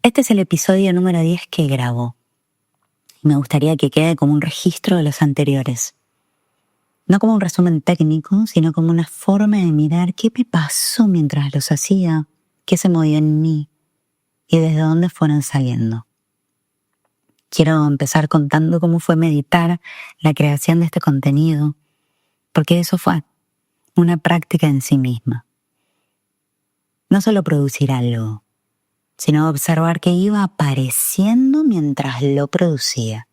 Este es el episodio número 10 que grabo. Me gustaría que quede como un registro de los anteriores. No como un resumen técnico, sino como una forma de mirar qué me pasó mientras los hacía, qué se movió en mí y desde dónde fueron saliendo. Quiero empezar contando cómo fue meditar la creación de este contenido, porque eso fue una práctica en sí misma. No solo producir algo, sino observar que iba apareciendo mientras lo producía.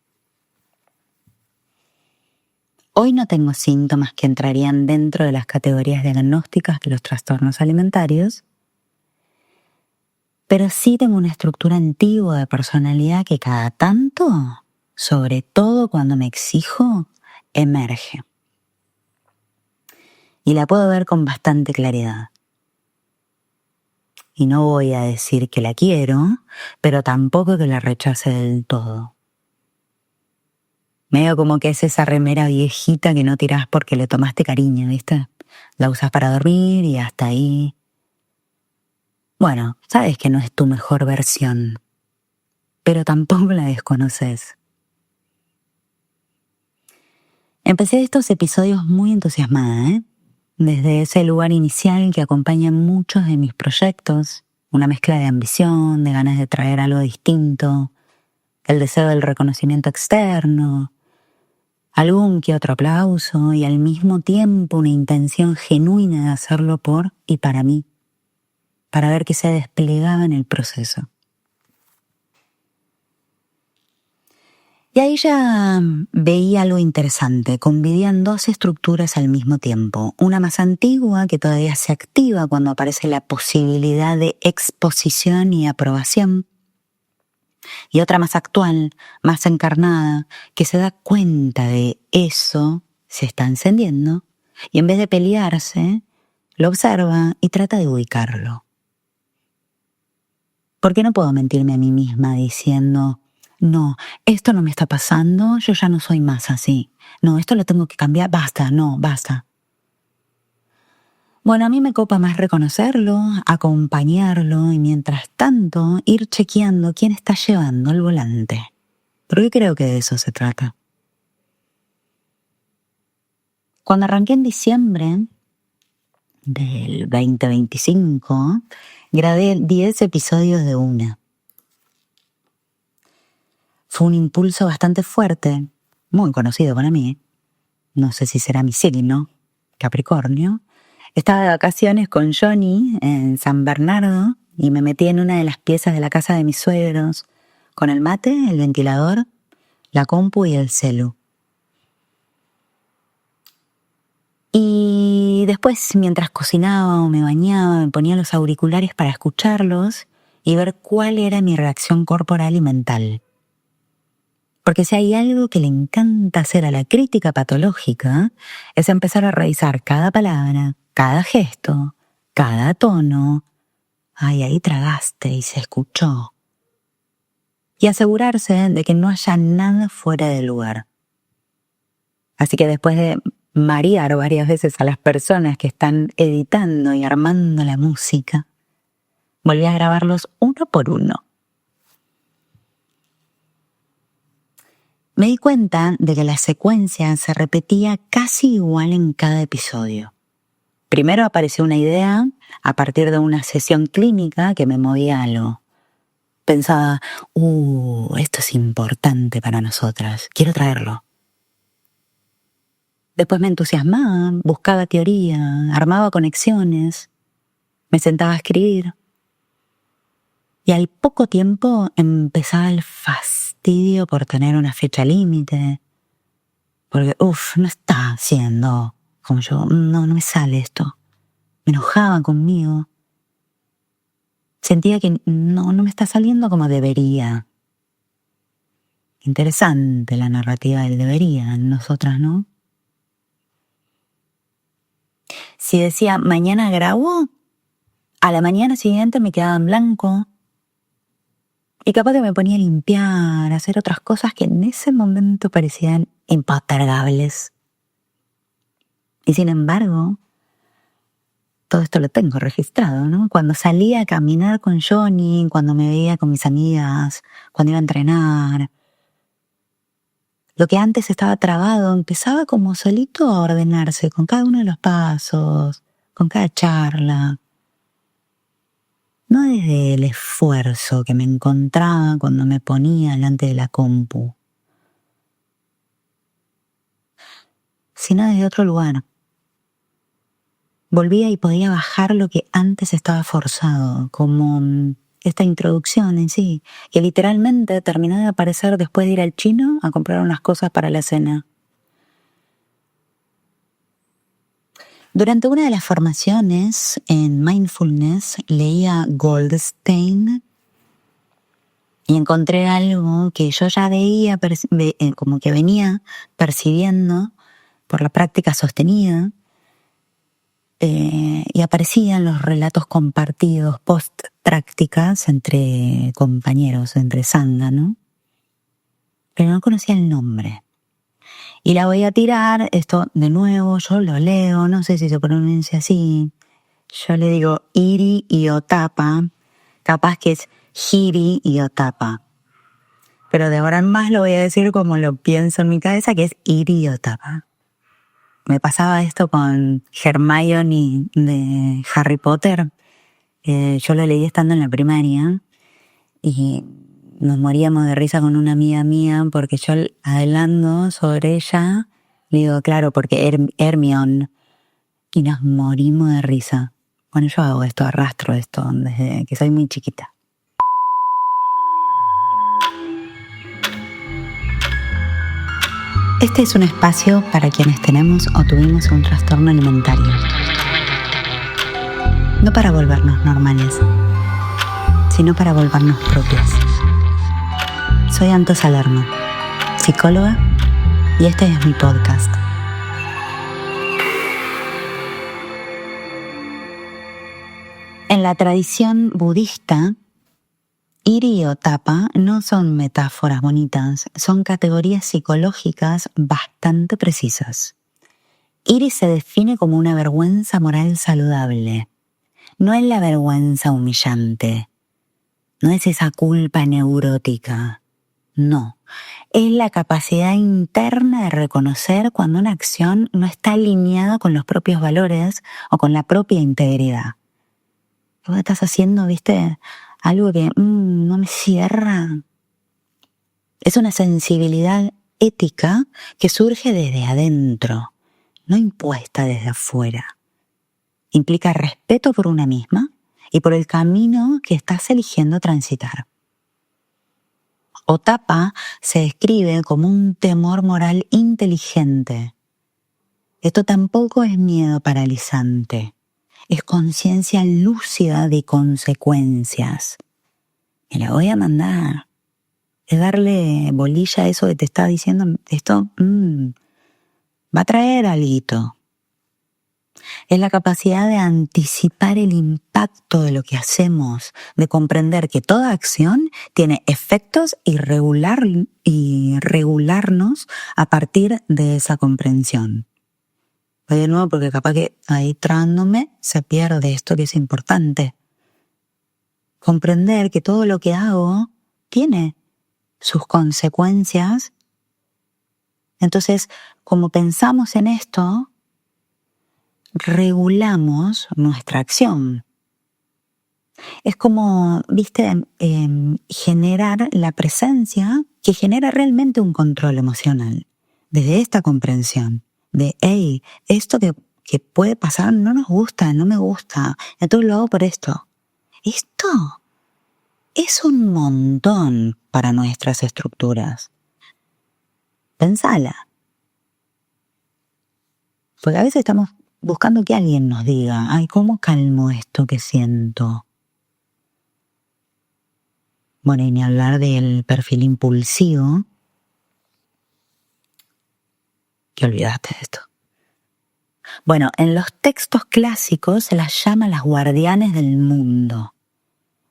Hoy no tengo síntomas que entrarían dentro de las categorías diagnósticas de los trastornos alimentarios, pero sí tengo una estructura antigua de personalidad que cada tanto, sobre todo cuando me exijo, emerge. Y la puedo ver con bastante claridad. Y no voy a decir que la quiero, pero tampoco que la rechace del todo. Medio como que es esa remera viejita que no tirás porque le tomaste cariño, ¿viste? La usas para dormir y hasta ahí. Bueno, sabes que no es tu mejor versión, pero tampoco la desconoces. Empecé estos episodios muy entusiasmada, Desde ese lugar inicial que acompaña muchos de mis proyectos, una mezcla de ambición, de ganas de traer algo distinto, el deseo del reconocimiento externo, algún que otro aplauso y al mismo tiempo una intención genuina de hacerlo por y para mí, para ver qué se desplegaba en el proceso. Y ahí ya veía algo interesante, convivían dos estructuras al mismo tiempo. Una más antigua, que todavía se activa cuando aparece la posibilidad de exposición y aprobación. Y otra más actual, más encarnada, que se da cuenta de eso, se está encendiendo, y en vez de pelearse, lo observa y trata de ubicarlo. ¿Por qué no puedo mentirme a mí misma diciendo: no, esto no me está pasando, yo ya no soy más así. No, esto lo tengo que cambiar, basta, no, basta. Bueno, a mí me copa más reconocerlo, acompañarlo y mientras tanto ir chequeando quién está llevando el volante. Porque creo que de eso se trata. Cuando arranqué en diciembre del 2025, grabé 10 episodios de una. Fue un impulso bastante fuerte, muy conocido para mí. No sé si será mi signo, Capricornio. Estaba de vacaciones con Johnny en San Bernardo y me metí en una de las piezas de la casa de mis suegros con el mate, el ventilador, la compu y el celu. Y después, mientras cocinaba o me bañaba, me ponía los auriculares para escucharlos y ver cuál era mi reacción corporal y mental. Porque si hay algo que le encanta hacer a la crítica patológica, es empezar a revisar cada palabra, cada gesto, cada tono. Ay, ahí tragaste y se escuchó. Y asegurarse de que no haya nada fuera de lugar. Así que después de marear varias veces a las personas que están editando y armando la música, volví a grabarlos uno por uno. Me di cuenta de que la secuencia se repetía casi igual en cada episodio. Primero apareció una idea a partir de una sesión clínica que me movía algo. Pensaba, esto es importante para nosotras, quiero traerlo. Después me entusiasmaba, buscaba teoría, armaba conexiones, me sentaba a escribir. Y al poco tiempo empezaba el fastidio por tener una fecha límite. Porque, no está siendo como yo, no me sale esto. Me enojaba conmigo. Sentía que no me está saliendo como debería. Interesante la narrativa del debería en nosotras, ¿no? Si decía, mañana grabo, a la mañana siguiente me quedaba en blanco. Y capaz que me ponía a limpiar, a hacer otras cosas que en ese momento parecían impostergables. Y sin embargo, todo esto lo tengo registrado, ¿no? Cuando salía a caminar con Johnny, cuando me veía con mis amigas, cuando iba a entrenar. Lo que antes estaba trabado empezaba como solito a ordenarse con cada uno de los pasos, con cada charla. No desde el esfuerzo que me encontraba cuando me ponía delante de la compu, sino desde otro lugar. Volvía y podía bajar lo que antes estaba forzado, como esta introducción en sí, que literalmente terminó de aparecer después de ir al chino a comprar unas cosas para la cena. Durante una de las formaciones en mindfulness leía Goldstein y encontré algo que yo ya veía, como que venía percibiendo por la práctica sostenida, y aparecían los relatos compartidos post-prácticas entre compañeros, entre sangha, ¿no? Pero no conocía el nombre. Y la voy a tirar, esto de nuevo, yo lo leo, no sé si se pronuncia así. Yo le digo Iri y Otapa, capaz que es Hiri y Otapa. Pero de ahora en más lo voy a decir como lo pienso en mi cabeza, que es Iri y Otapa. Me pasaba esto con Hermione de Harry Potter. Yo lo leí estando en la primaria y nos moríamos de risa con una amiga mía porque yo hablando sobre ella, le digo, claro, porque Hermione, y nos morimos de risa. Bueno, yo hago esto, arrastro esto desde que soy muy chiquita. Este es un espacio para quienes tenemos o tuvimos un trastorno alimentario. No para volvernos normales, sino para volvernos propias. Soy Anto Salerno, psicóloga, y este es mi podcast. En la tradición budista, Iri y Otapa no son metáforas bonitas, son categorías psicológicas bastante precisas. Iri se define como una vergüenza moral saludable. No es la vergüenza humillante, no es esa culpa neurótica, no. Es la capacidad interna de reconocer cuando una acción no está alineada con los propios valores o con la propia integridad. Vos estás haciendo, ¿viste? Algo que no me cierra. Es una sensibilidad ética que surge desde adentro, no impuesta desde afuera. Implica respeto por una misma y por el camino que estás eligiendo transitar. Otapa se describe como un temor moral inteligente. Esto tampoco es miedo paralizante. Es conciencia lúcida de consecuencias. Me la voy a mandar. Es darle bolilla a eso que te está diciendo, esto va a traer alguito. Es la capacidad de anticipar el impacto de lo que hacemos, de comprender que toda acción tiene efectos y regularnos a partir de esa comprensión. Voy de nuevo porque capaz que ahí trándome se pierde esto que es importante. Comprender que todo lo que hago tiene sus consecuencias. Entonces, como pensamos en esto, regulamos nuestra acción. Es como, viste, generar la presencia que genera realmente un control emocional. Desde esta comprensión de, hey, esto que puede pasar no nos gusta, no me gusta, entonces lo hago por esto. Esto es un montón para nuestras estructuras. Pensala. Porque a veces estamos buscando que alguien nos diga, ay, ¿cómo calmo esto que siento? Bueno, y ni hablar del perfil impulsivo. Que olvidaste de esto. Bueno, en los textos clásicos se las llama las guardianes del mundo.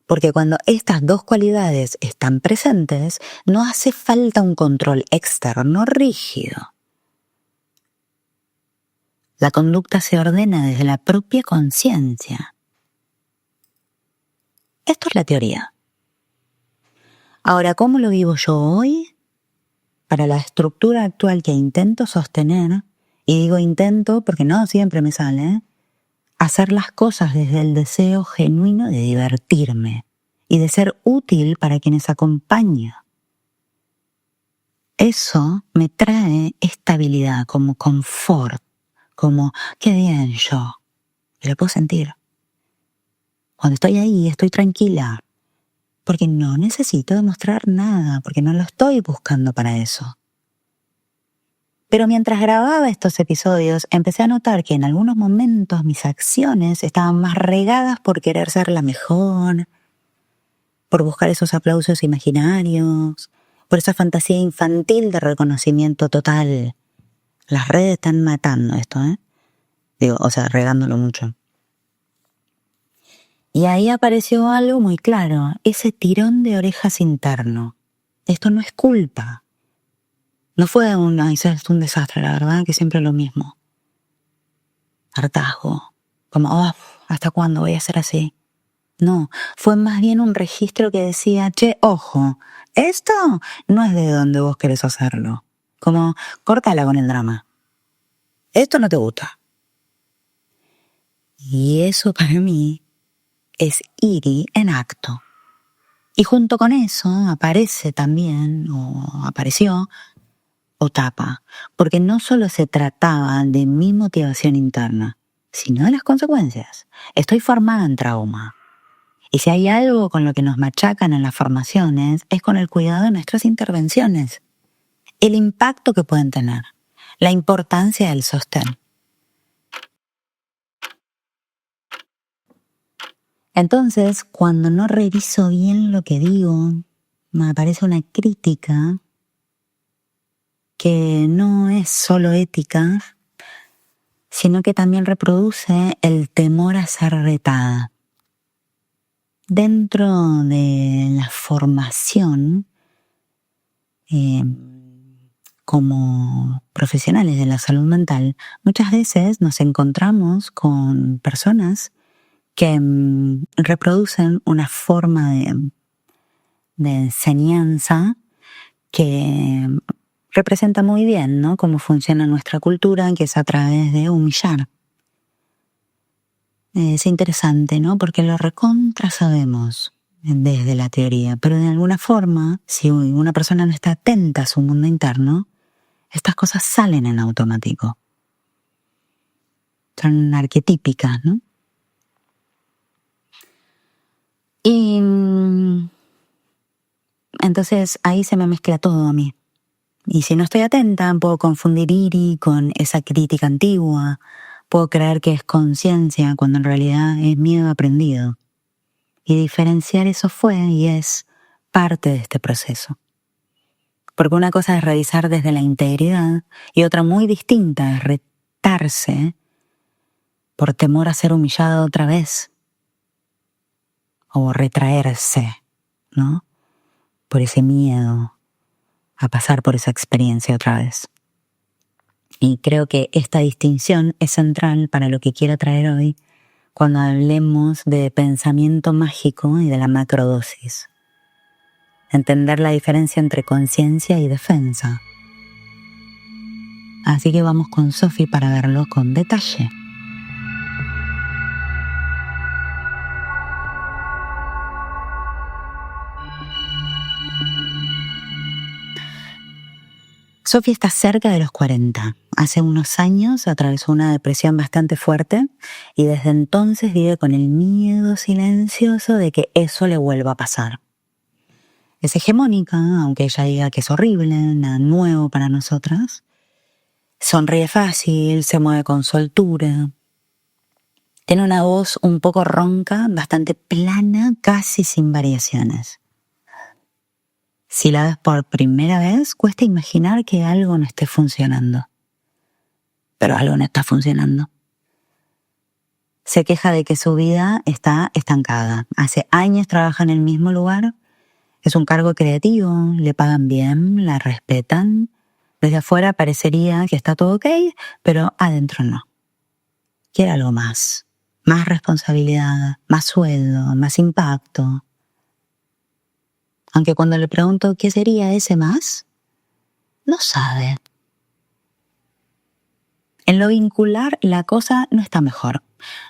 Porque cuando estas dos cualidades están presentes, no hace falta un control externo rígido. La conducta se ordena desde la propia conciencia. Esto es la teoría. Ahora, ¿cómo lo vivo yo hoy? Para la estructura actual que intento sostener, y digo intento porque no siempre me sale, hacer las cosas desde el deseo genuino de divertirme y de ser útil para quienes acompañan. Eso me trae estabilidad, como confort, como qué bien yo. Y lo puedo sentir. Cuando estoy ahí, estoy tranquila, porque no necesito demostrar nada, porque no lo estoy buscando para eso. Pero mientras grababa estos episodios, empecé a notar que en algunos momentos mis acciones estaban más regadas por querer ser la mejor, por buscar esos aplausos imaginarios, por esa fantasía infantil de reconocimiento total. Las redes están matando esto, regándolo mucho. Y ahí apareció algo muy claro, ese tirón de orejas interno. Esto no es culpa. No fue un desastre, la verdad, que siempre lo mismo. Hartazgo. Como, ¿hasta cuándo voy a ser así? No, fue más bien un registro que decía, che, ojo, esto no es de donde vos querés hacerlo. Como, córtala con el drama. Esto no te gusta. Y eso para mí es Iri en acto. Y junto con eso aparece también, o apareció, Otapa, porque no solo se trataba de mi motivación interna, sino de las consecuencias. Estoy formada en trauma. Y si hay algo con lo que nos machacan en las formaciones, es con el cuidado de nuestras intervenciones. El impacto que pueden tener, la importancia del sostén. Entonces, cuando no reviso bien lo que digo, me aparece una crítica que no es solo ética, sino que también reproduce el temor a ser retada. Dentro de la formación, como profesionales de la salud mental, muchas veces nos encontramos con personas que reproducen una forma de enseñanza que representa muy bien, ¿no?, cómo funciona nuestra cultura, que es a través de humillar. Es interesante, ¿no?, porque lo recontra sabemos desde la teoría, pero de alguna forma, si una persona no está atenta a su mundo interno, estas cosas salen en automático. Son arquetípicas, ¿no? Y entonces ahí se me mezcla todo a mí. Y si no estoy atenta, puedo confundir Iri con esa crítica antigua, puedo creer que es conciencia cuando en realidad es miedo aprendido. Y diferenciar eso fue y es parte de este proceso. Porque una cosa es revisar desde la integridad y otra muy distinta es retarse por temor a ser humillado otra vez. O retraerse, ¿no?, por ese miedo a pasar por esa experiencia otra vez. Y creo que esta distinción es central para lo que quiero traer hoy cuando hablemos de pensamiento mágico y de la macrodosis. Entender la diferencia entre conciencia y defensa. Así que vamos con Sofi para verlo con detalle. Sofi está cerca de los 40. Hace unos años atravesó una depresión bastante fuerte y desde entonces vive con el miedo silencioso de que eso le vuelva a pasar. Es hegemónica, aunque ella diga que es horrible, nada nuevo para nosotras. Sonríe fácil, se mueve con soltura. Tiene una voz un poco ronca, bastante plana, casi sin variaciones. Si la ves por primera vez, cuesta imaginar que algo no esté funcionando. Pero algo no está funcionando. Se queja de que su vida está estancada. Hace años trabaja en el mismo lugar. Es un cargo creativo, le pagan bien, la respetan. Desde afuera parecería que está todo ok, pero adentro no. quiere algo más. Más responsabilidad, más sueldo, más impacto. Aunque cuando le pregunto qué sería ese más, no sabe. En lo vincular, la cosa no está mejor.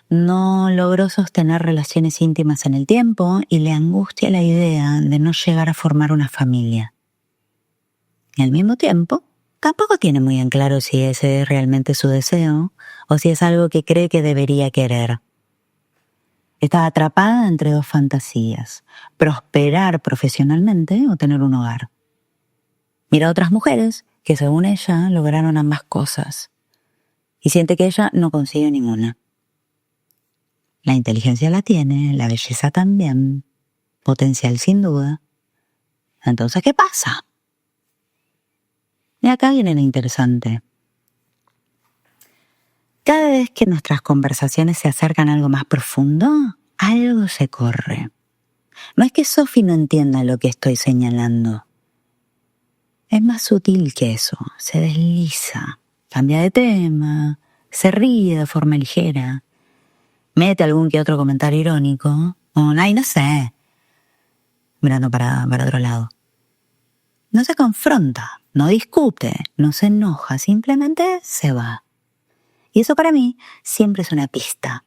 No logró sostener relaciones íntimas en el tiempo y le angustia la idea de no llegar a formar una familia. Y al mismo tiempo, tampoco tiene muy en claro si ese es realmente su deseo o si es algo que cree que debería querer. Está atrapada entre dos fantasías: prosperar profesionalmente o tener un hogar. Mira a otras mujeres que, según ella, lograron ambas cosas y siente que ella no consigue ninguna. La inteligencia la tiene, la belleza también, potencial sin duda. Entonces, ¿qué pasa? Y acá viene lo interesante. Cada vez que nuestras conversaciones se acercan a algo más profundo, algo se corre. No es que Sophie no entienda lo que estoy señalando. Es más sutil que eso. Se desliza, cambia de tema, se ríe de forma ligera, mete algún que otro comentario irónico, o ay, no sé, mirando para otro lado. No se confronta, no discute, no se enoja, simplemente se va. Y eso para mí siempre es una pista.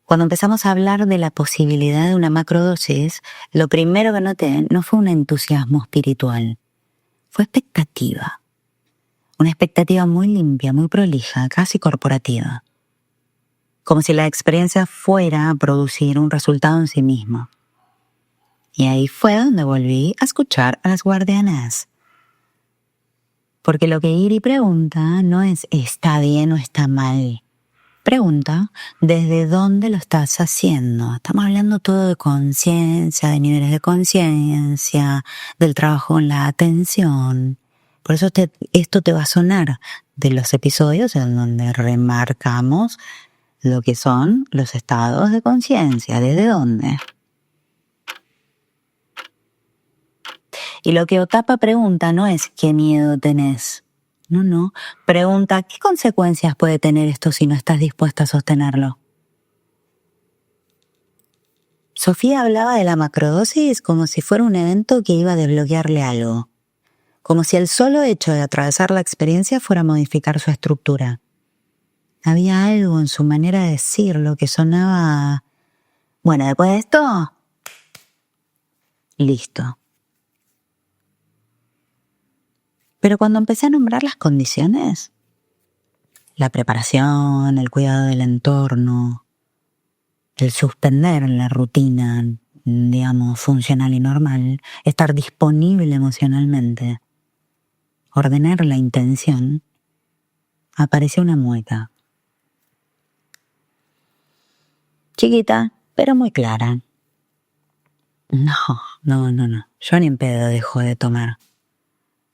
Cuando empezamos a hablar de la posibilidad de una macrodosis, lo primero que noté no fue un entusiasmo espiritual, fue expectativa. Una expectativa muy limpia, muy prolija, casi corporativa. Como si la experiencia fuera a producir un resultado en sí mismo. Y ahí fue donde volví a escuchar a las guardianas. Porque lo que Iri pregunta no es ¿está bien o está mal? Pregunta ¿desde dónde lo estás haciendo? Estamos hablando todo de conciencia, de niveles de conciencia, del trabajo en la atención. Por eso esto te va a sonar de los episodios en donde remarcamos lo que son los estados de conciencia. ¿Desde dónde? Y lo que Otapa pregunta no es ¿qué miedo tenés? No. Pregunta ¿qué consecuencias puede tener esto si no estás dispuesta a sostenerlo? Sofía hablaba de la macrodosis como si fuera un evento que iba a desbloquearle algo. Como si el solo hecho de atravesar la experiencia fuera a modificar su estructura. Había algo en su manera de decirlo que sonaba... Bueno, después de esto... Listo. Pero cuando empecé a nombrar las condiciones, la preparación, el cuidado del entorno, el suspender la rutina, digamos, funcional y normal, estar disponible emocionalmente, ordenar la intención, apareció una mueca. Chiquita, pero muy clara. No. Yo ni en pedo dejo de tomar.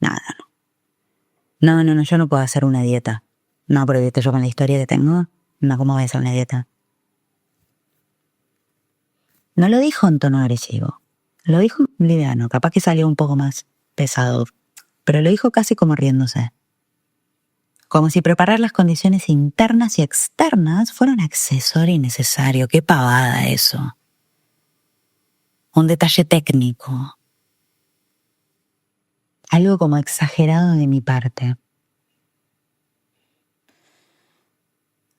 Nada, no. No, yo no puedo hacer una dieta. No, pero viste, yo con la historia que tengo, no, ¿cómo voy a hacer una dieta? No lo dijo en tono agresivo. Lo dijo liviano, capaz que salió un poco más pesado, pero lo dijo casi como riéndose. Como si preparar las condiciones internas y externas fuera un accesorio innecesario. ¡Qué pavada eso! Un detalle técnico. Algo como exagerado de mi parte.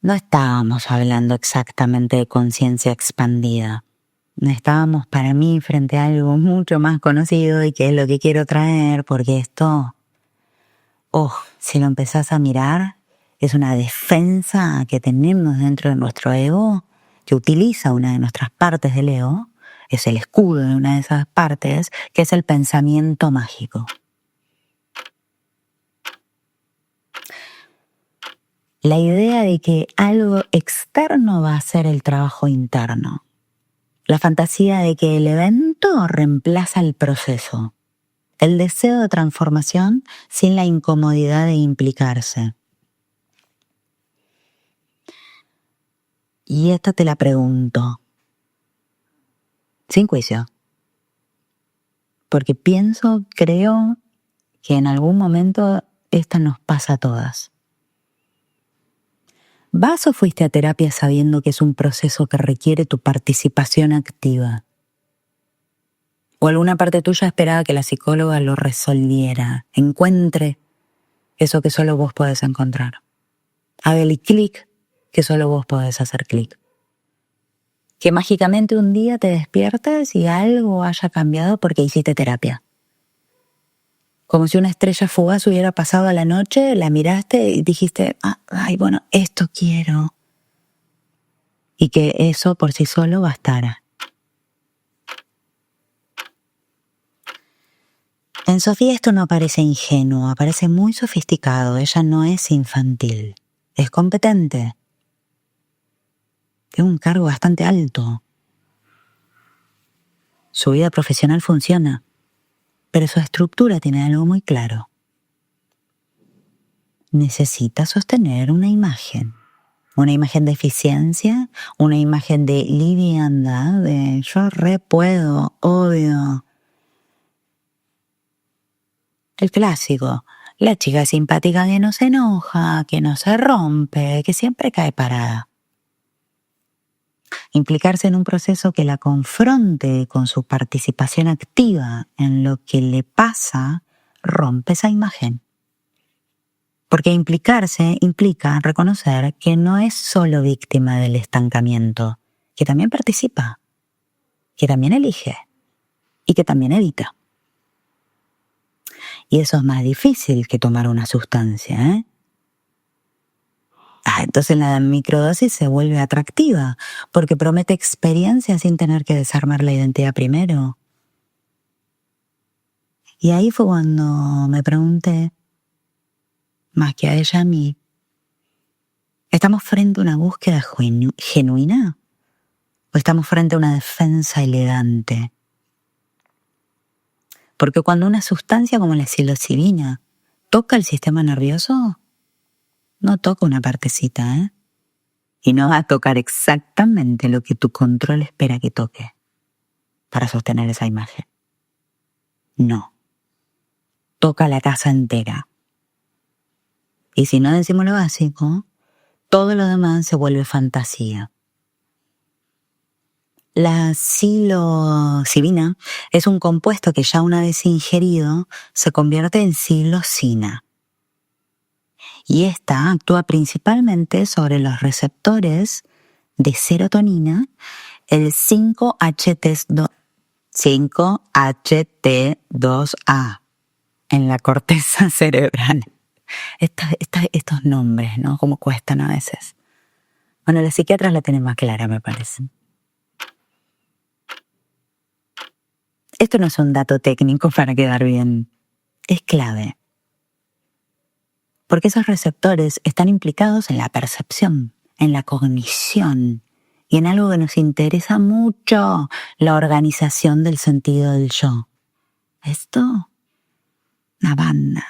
No estábamos hablando exactamente de conciencia expandida. Estábamos para mí frente a algo mucho más conocido y que es lo que quiero traer, porque esto, si lo empezás a mirar, es una defensa que tenemos dentro de nuestro ego, que utiliza una de nuestras partes del ego, es el escudo de una de esas partes, que es el pensamiento mágico. La idea de que algo externo va a hacer el trabajo interno. La fantasía de que el evento reemplaza el proceso. El deseo de transformación sin la incomodidad de implicarse. Y esta te la pregunto, sin juicio. Porque creo que en algún momento esta nos pasa a todas. ¿Vas o fuiste a terapia sabiendo que es un proceso que requiere tu participación activa? ¿O alguna parte tuya esperaba que la psicóloga lo resolviera, encuentre eso que solo vos podés encontrar? Haga el clic que solo vos podés hacer clic. Que mágicamente un día te despiertes y algo haya cambiado porque hiciste terapia. Como si una estrella fugaz hubiera pasado a la noche, la miraste y dijiste, bueno, esto quiero. Y que eso por sí solo bastara. En Sofía esto no parece ingenuo, parece muy sofisticado. Ella no es infantil, es competente. Tiene un cargo bastante alto. Su vida profesional funciona, pero su estructura tiene algo muy claro. Necesita sostener una imagen de eficiencia, una imagen de liviandad, de yo puedo, obvio. El clásico, la chica simpática que no se enoja, que no se rompe, que siempre cae parada. Implicarse en un proceso que la confronte con su participación activa en lo que le pasa, rompe esa imagen. Porque implicarse implica reconocer que no es solo víctima del estancamiento, que también participa, que también elige y que también edita. Y eso es más difícil que tomar una sustancia, ¿eh? Entonces la microdosis se vuelve atractiva, porque promete experiencia sin tener que desarmar la identidad primero. Y ahí fue cuando me pregunté, más que a ella a mí, ¿estamos frente a una búsqueda genuina? ¿O estamos frente a una defensa elegante? Porque cuando una sustancia como la psilocibina toca el sistema nervioso, no toca una partecita, ¿eh? Y no va a tocar exactamente lo que tu control espera que toque para sostener esa imagen. No. Toca la casa entera. Y si no decimos lo básico, todo lo demás se vuelve fantasía. La psilocibina es un compuesto que ya una vez ingerido se convierte en psilocina. Y esta actúa principalmente sobre los receptores de serotonina, el 5-HT2A, en la corteza cerebral. Estos nombres, ¿no? Cómo cuestan a veces. Bueno, las psiquiatras la tienen más clara, me parece. Esto no es un dato técnico para quedar bien. Es clave. Porque esos receptores están implicados en la percepción, en la cognición y en algo que nos interesa mucho, la organización del sentido del yo. Esto, una banda.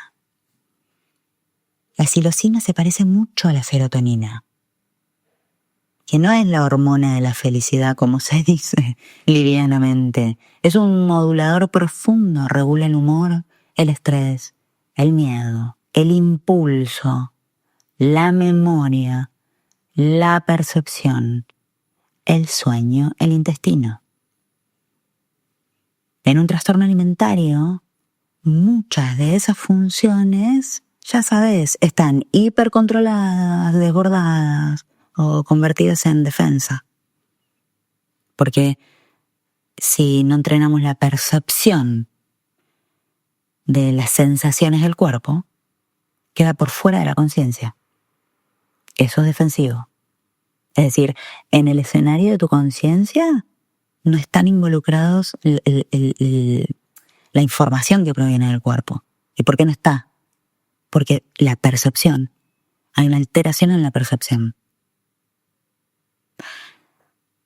La psilocina se parece mucho a la serotonina, que no es la hormona de la felicidad, como se dice livianamente. Es un modulador profundo, regula el humor, el estrés, el miedo, el impulso, la memoria, la percepción, el sueño, el intestino. En un trastorno alimentario, muchas de esas funciones, ya sabes, están hipercontroladas, desbordadas o convertidas en defensa. Porque si no entrenamos la percepción de las sensaciones del cuerpo, queda por fuera de la conciencia. Eso es defensivo. Es decir, en el escenario de tu conciencia no están involucrados la información que proviene del cuerpo. ¿Y por qué no está? Porque la percepción, hay una alteración en la percepción.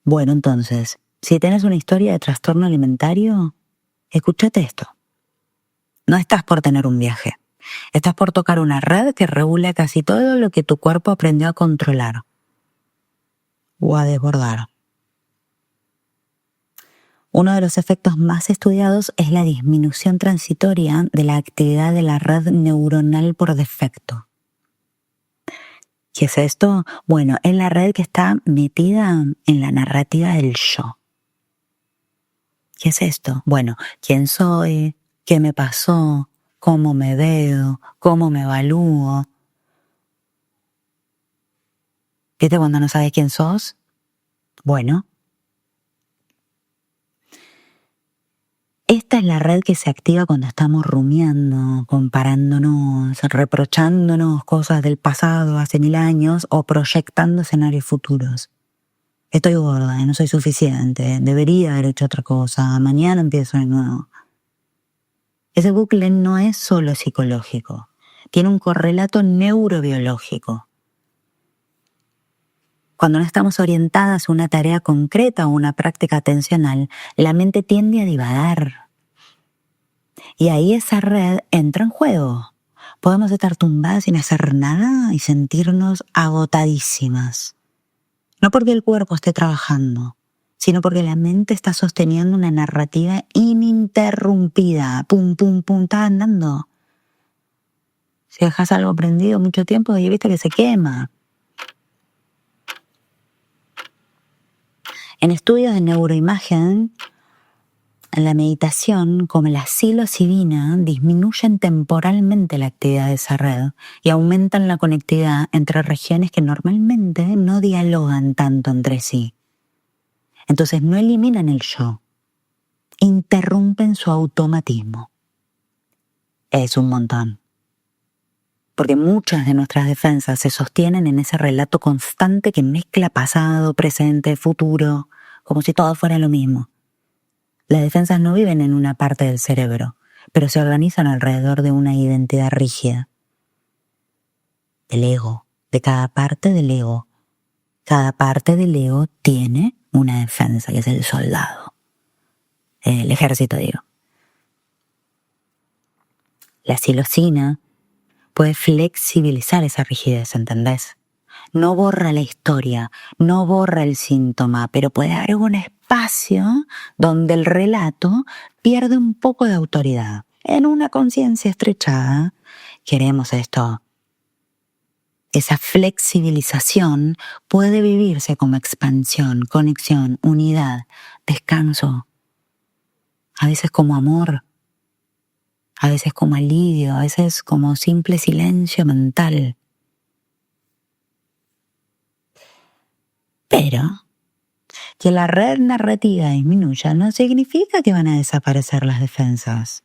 Bueno, entonces, si tenés una historia de trastorno alimentario, escúchate esto. No estás por tener un viaje. Estás por tocar una red que regula casi todo lo que tu cuerpo aprendió a controlar o a desbordar. Uno de los efectos más estudiados es la disminución transitoria de la actividad de la red neuronal por defecto. ¿Qué es esto? Bueno, es la red que está metida en la narrativa del yo. ¿Qué es esto? Bueno, ¿quién soy? ¿Qué me pasó? ¿Cómo me veo? ¿Cómo me evalúo? ¿Viste cuando no sabes quién sos? Bueno, esta es la red que se activa cuando estamos rumiando, comparándonos, reprochándonos cosas del pasado hace 1000 años o proyectando escenarios futuros. Estoy gorda, no soy suficiente, debería haber hecho otra cosa, mañana empiezo de nuevo. Ese bucle no es solo psicológico, tiene un correlato neurobiológico. Cuando no estamos orientadas a una tarea concreta o una práctica atencional, la mente tiende a divagar. Y ahí esa red entra en juego. Podemos estar tumbadas sin hacer nada y sentirnos agotadísimas. No porque el cuerpo esté trabajando, sino porque la mente está sosteniendo una narrativa ininterrumpida. Pum, pum, pum, está andando. Si dejas algo prendido mucho tiempo, ya viste que se quema. En estudios de neuroimagen, la meditación, como la psilocibina, disminuyen temporalmente la actividad de esa red y aumentan la conectividad entre regiones que normalmente no dialogan tanto entre sí. Entonces no eliminan el yo, interrumpen su automatismo. Es un montón. Porque muchas de nuestras defensas se sostienen en ese relato constante que mezcla pasado, presente, futuro, como si todo fuera lo mismo. Las defensas no viven en una parte del cerebro, pero se organizan alrededor de una identidad rígida. Del ego, de cada parte del ego. Cada parte del ego tiene una defensa, que es el soldado. El ejército, digo. La psilocina puede flexibilizar esa rigidez, ¿entendés? No borra la historia, no borra el síntoma, pero puede haber un espacio donde el relato pierde un poco de autoridad. En una conciencia estrechada, queremos esto. Esa flexibilización puede vivirse como expansión, conexión, unidad, descanso, a veces como amor, a veces como alivio, a veces como simple silencio mental. Pero que la red narrativa disminuya no significa que van a desaparecer las defensas.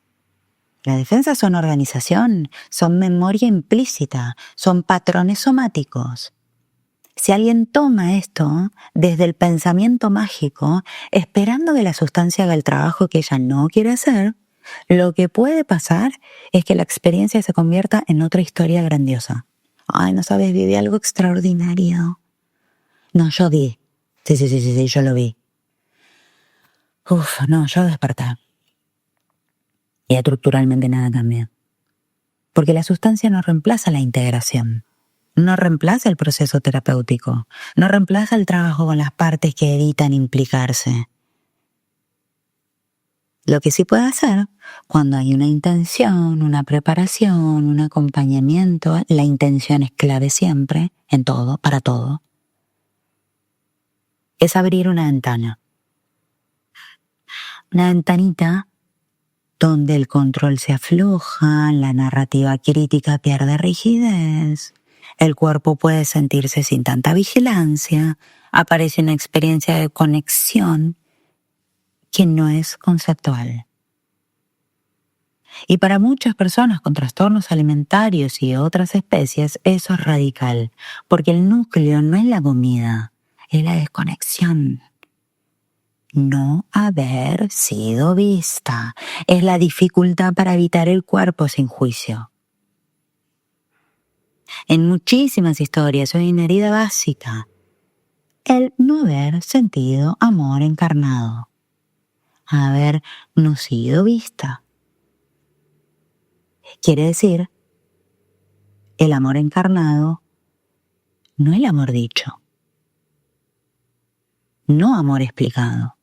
Las defensas son organización, son memoria implícita, son patrones somáticos. Si alguien toma esto desde el pensamiento mágico, esperando que la sustancia haga el trabajo que ella no quiere hacer, lo que puede pasar es que la experiencia se convierta en otra historia grandiosa. Ay, no sabes, viví algo extraordinario. No, yo vi. Sí, yo lo vi. No, yo desperté. Y estructuralmente nada cambió. Porque la sustancia no reemplaza la integración. No reemplaza el proceso terapéutico. No reemplaza el trabajo con las partes que evitan implicarse. Lo que sí puede hacer, cuando hay una intención, una preparación, un acompañamiento, la intención es clave siempre, en todo, para todo, es abrir una ventana. Una ventanita donde el control se afloja, la narrativa crítica pierde rigidez, el cuerpo puede sentirse sin tanta vigilancia, aparece una experiencia de conexión que no es conceptual. Y para muchas personas con trastornos alimentarios y otras especies, eso es radical, porque el núcleo no es la comida, es la desconexión. No haber sido vista es la dificultad para habitar el cuerpo sin juicio. En muchísimas historias hay una herida básica, el no haber sentido amor encarnado, haber no sido vista. Quiere decir, el amor encarnado no el amor dicho, no amor explicado,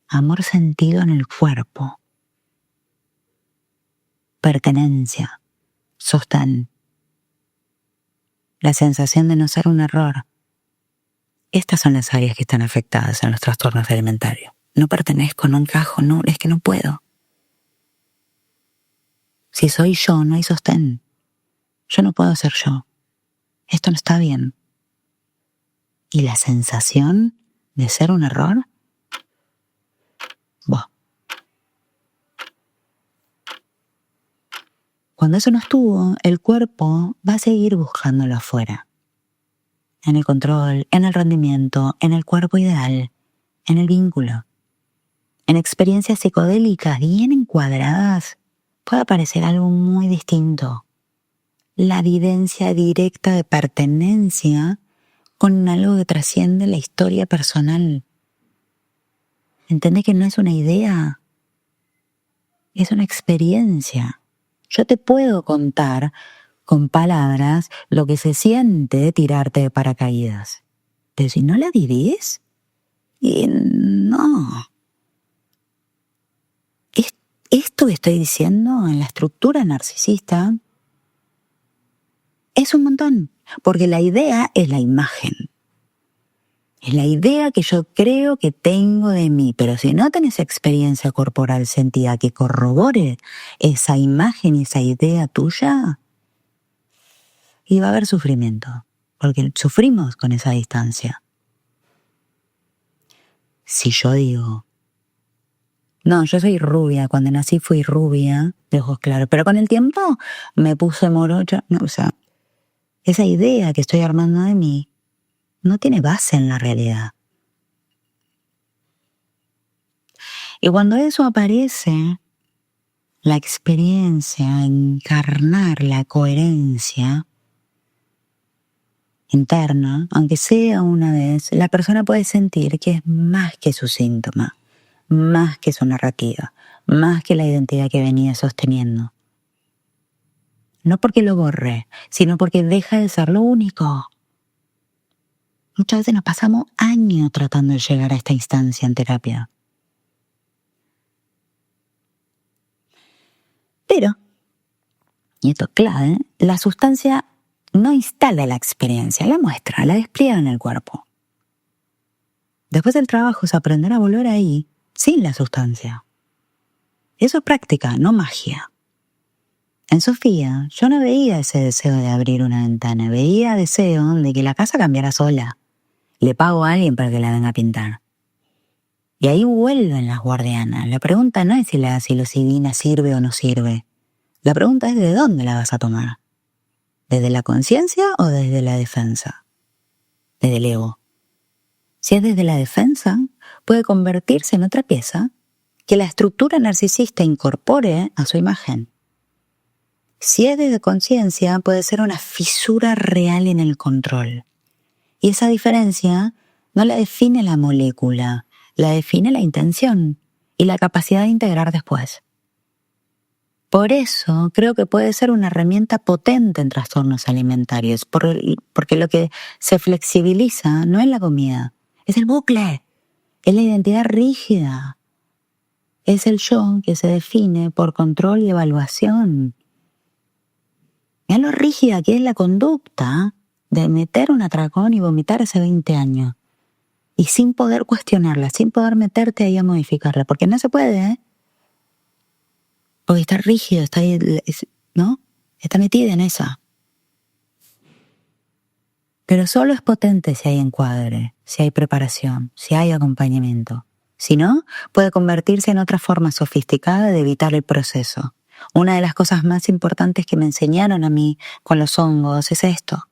amor sentido en el cuerpo, pertenencia, sostén. la sensación de no ser un error. Estas son las áreas que están afectadas en los trastornos alimentarios. No pertenezco, no encajo, no, es que no puedo. Si soy yo, no hay sostén. Yo no puedo ser yo. Esto no está bien. Y la sensación de ser un error, ¡buah! Cuando eso no estuvo, el cuerpo va a seguir buscándolo afuera. En el control, en el rendimiento, en el cuerpo ideal, en el vínculo. En experiencias psicodélicas bien encuadradas, puede aparecer algo muy distinto. La vivencia directa de pertenencia con algo que trasciende la historia personal. ¿Entendés que no es una idea? Es una experiencia. Yo te puedo contar con palabras lo que se siente tirarte de paracaídas. Pero si no la vivís, no. Esto que estoy diciendo en la estructura narcisista es un montón, porque la idea es la imagen. Es la idea que yo creo que tengo de mí, pero si no tenés experiencia corporal sentida que corrobore esa imagen y esa idea tuya, y va a haber sufrimiento, porque sufrimos con esa distancia. Si yo digo, no, yo soy rubia, cuando nací fui rubia, de ojos claros, pero con el tiempo me puse morocha, no, o sea, esa idea que estoy armando de mí no tiene base en la realidad. Y cuando eso aparece, la experiencia, encarnar la coherencia interna, aunque sea una vez, la persona puede sentir que es más que su síntoma, más que su narrativa, más que la identidad que venía sosteniendo. No porque lo borre, sino porque deja de ser lo único. Muchas veces nos pasamos años tratando de llegar a esta instancia en terapia. Pero, y esto es clave, la sustancia no instala la experiencia, la muestra, la despliega en el cuerpo. Después del trabajo es aprender a volver ahí sin la sustancia. Eso es práctica, no magia. En Sofía, yo no veía ese deseo de abrir una ventana, veía deseo de que la casa cambiara sola. Le pago a alguien para que la venga a pintar. Y ahí vuelven las guardianas. La pregunta no es si la psilocibina sirve o no sirve. La pregunta es de dónde la vas a tomar. ¿Desde la conciencia o desde la defensa? Desde el ego. Si es desde la defensa, puede convertirse en otra pieza que la estructura narcisista incorpore a su imagen. Si es desde conciencia, puede ser una fisura real en el control. Y esa diferencia no la define la molécula, la define la intención y la capacidad de integrar después. Por eso creo que puede ser una herramienta potente en trastornos alimentarios, porque lo que se flexibiliza no es la comida, es el bucle, es la identidad rígida, es el yo que se define por control y evaluación. Mirá lo rígida que es la conducta de meter un atracón y vomitar hace 20 años. Y sin poder cuestionarla, sin poder meterte ahí a modificarla, porque no se puede, ¿eh? Porque está rígido, está ahí, ¿no? Está metida en esa. Pero solo es potente si hay encuadre, si hay preparación, si hay acompañamiento. Si no, puede convertirse en otra forma sofisticada de evitar el proceso. Una de las cosas más importantes que me enseñaron a mí con los hongos es esto.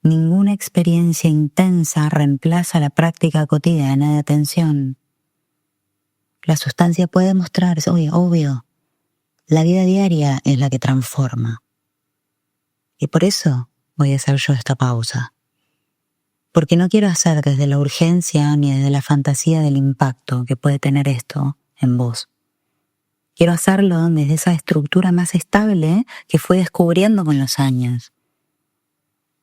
Ninguna experiencia intensa reemplaza la práctica cotidiana de atención. La sustancia puede mostrarse, obvio. La vida diaria es la que transforma. Y por eso voy a hacer yo esta pausa. Porque no quiero hacer desde la urgencia ni desde la fantasía del impacto que puede tener esto en vos. Quiero hacerlo desde esa estructura más estable que fui descubriendo con los años.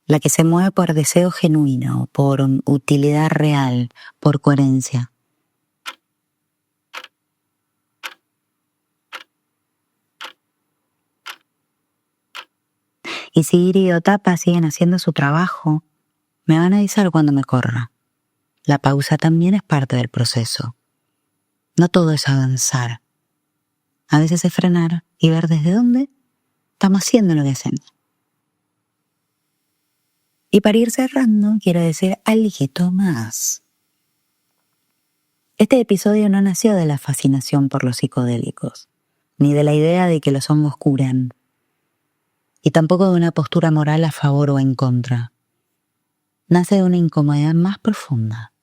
La que se mueve por deseo genuino, por utilidad real, por coherencia. Y si Iri o Tapa siguen haciendo su trabajo, me van a avisar cuando me corra. La pausa también es parte del proceso. No todo es avanzar. A veces es frenar y ver desde dónde estamos haciendo lo que hacemos. Y para ir cerrando, quiero decir algo más. Este episodio no nació de la fascinación por los psicodélicos, ni de la idea de que los hongos curan, y tampoco de una postura moral a favor o en contra. Nace de una incomodidad más profunda.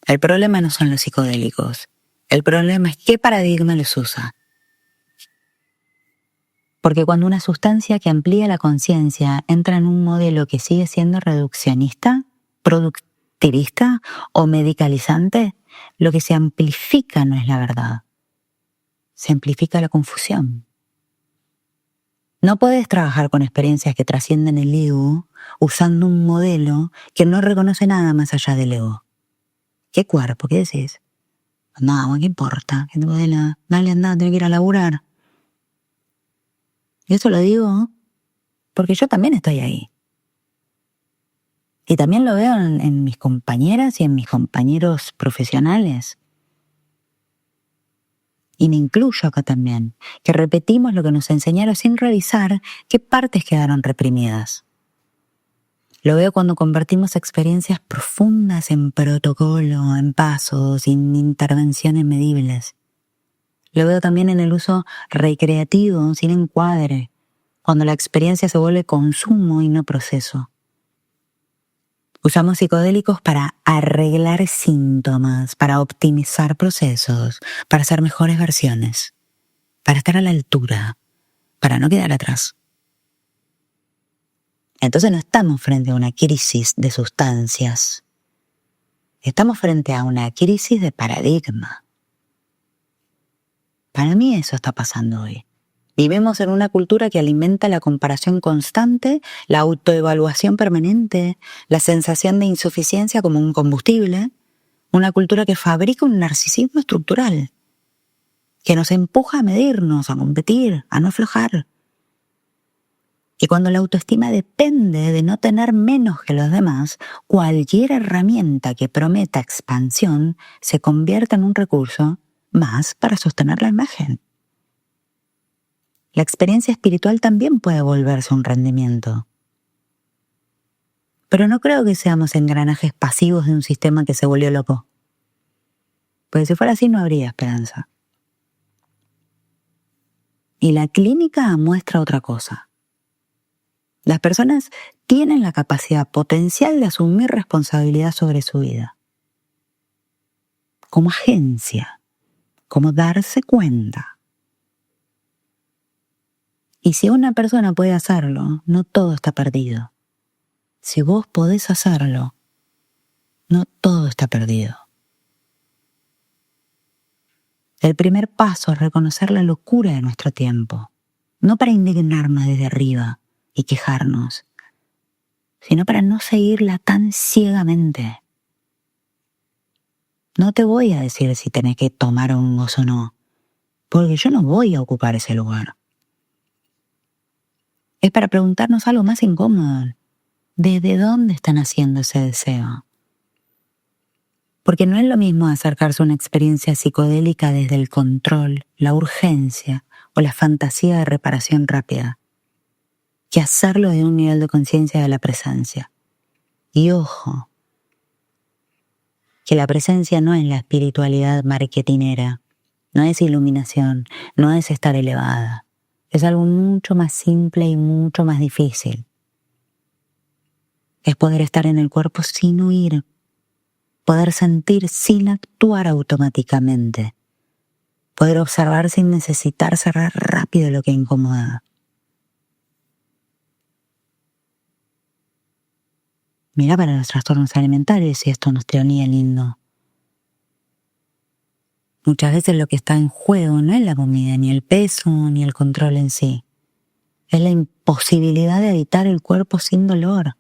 El problema no son los psicodélicos. El problema es qué paradigma los usa. Porque cuando una sustancia que amplía la conciencia entra en un modelo que sigue siendo reduccionista, productivista o medicalizante, lo que se amplifica no es la verdad. Se amplifica la confusión. No puedes trabajar con experiencias que trascienden el ego usando un modelo que no reconoce nada más allá del ego. ¿Qué cuerpo? ¿Qué decís? No, ¿qué importa? ¿Qué modelo? Dale, anda, tengo que ir a laburar. Y eso lo digo porque yo también estoy ahí. Y también lo veo en mis compañeras y en mis compañeros profesionales. Y me incluyo acá también, que repetimos lo que nos enseñaron sin revisar qué partes quedaron reprimidas. Lo veo cuando convertimos experiencias profundas en protocolo, en pasos, sin intervenciones medibles. Lo veo también en el uso recreativo, sin encuadre, cuando la experiencia se vuelve consumo y no proceso. Usamos psicodélicos para arreglar síntomas, para optimizar procesos, para hacer mejores versiones, para estar a la altura, para no quedar atrás. Entonces no estamos frente a una crisis de sustancias. Estamos frente a una crisis de paradigma. Para mí eso está pasando hoy. Vivimos en una cultura que alimenta la comparación constante, la autoevaluación permanente, la sensación de insuficiencia como un combustible, una cultura que fabrica un narcisismo estructural, que nos empuja a medirnos, a competir, a no aflojar. Y cuando la autoestima depende de no tener menos que los demás, cualquier herramienta que prometa expansión se convierte en un recurso más para sostener la imagen. La experiencia espiritual también puede volverse un rendimiento. Pero no creo que seamos engranajes pasivos de un sistema que se volvió loco. Porque si fuera así no habría esperanza. Y la clínica muestra otra cosa. Las personas tienen la capacidad potencial de asumir responsabilidad sobre su vida. Como agencia, como darse cuenta. Y si una persona puede hacerlo, no todo está perdido. Si vos podés hacerlo, no todo está perdido. El primer paso es reconocer la locura de nuestro tiempo, no para indignarnos desde arriba y quejarnos, sino para no seguirla tan ciegamente. No te voy a decir si tenés que tomar hongos o no, porque yo no voy a ocupar ese lugar. Es para preguntarnos algo más incómodo. ¿Desde dónde están haciendo ese deseo? Porque no es lo mismo acercarse a una experiencia psicodélica desde el control, la urgencia o la fantasía de reparación rápida, que hacerlo de un nivel de conciencia de la presencia. Y ojo, que la presencia no es la espiritualidad marketinera, no es iluminación, no es estar elevada. Es algo mucho más simple y mucho más difícil. Es poder estar en el cuerpo sin huir, poder sentir sin actuar automáticamente, poder observar sin necesitar cerrar rápido lo que incomoda. Mira para los trastornos alimentarios y esto nos teoría lindo. Muchas veces lo que está en juego no es la comida, ni el peso, ni el control en sí. Es la imposibilidad de habitar el cuerpo sin dolor.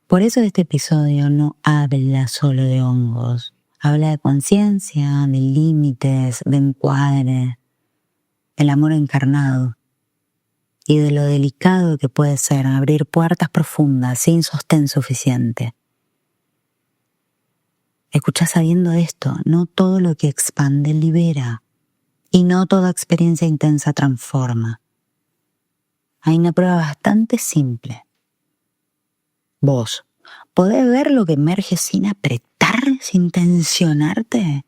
Por eso este episodio no habla solo de hongos. Habla de conciencia, de límites, de encuadre, el amor encarnado. y de lo delicado que puede ser abrir puertas profundas sin sostén suficiente. Escuchá sabiendo esto, no todo lo que expande libera y no toda experiencia intensa transforma. Hay una prueba bastante simple. Vos podés ver lo que emerge sin apretar, sin tensionarte,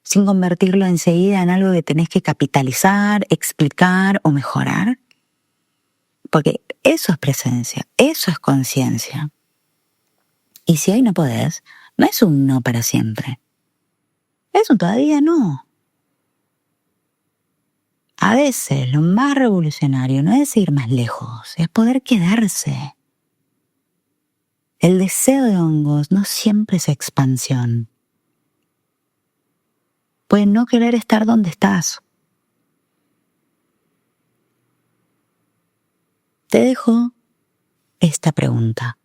sin convertirlo enseguida en algo que tenés que capitalizar, explicar o mejorar. Porque eso es presencia, eso es conciencia. Y si hoy no podés, no es un no para siempre. Es un todavía no. A veces lo más revolucionario no es ir más lejos, es poder quedarse. El deseo de hongos no siempre es expansión. Puede no querer estar donde estás. Te dejo esta pregunta.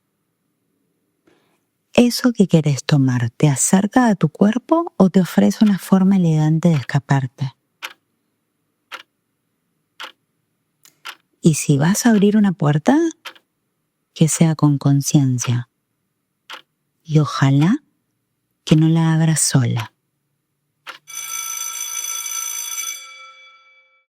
¿Eso que querés tomar te acerca a tu cuerpo o te ofrece una forma elegante de escaparte? Y si vas a abrir una puerta, que sea con conciencia. Y ojalá que no la abras sola.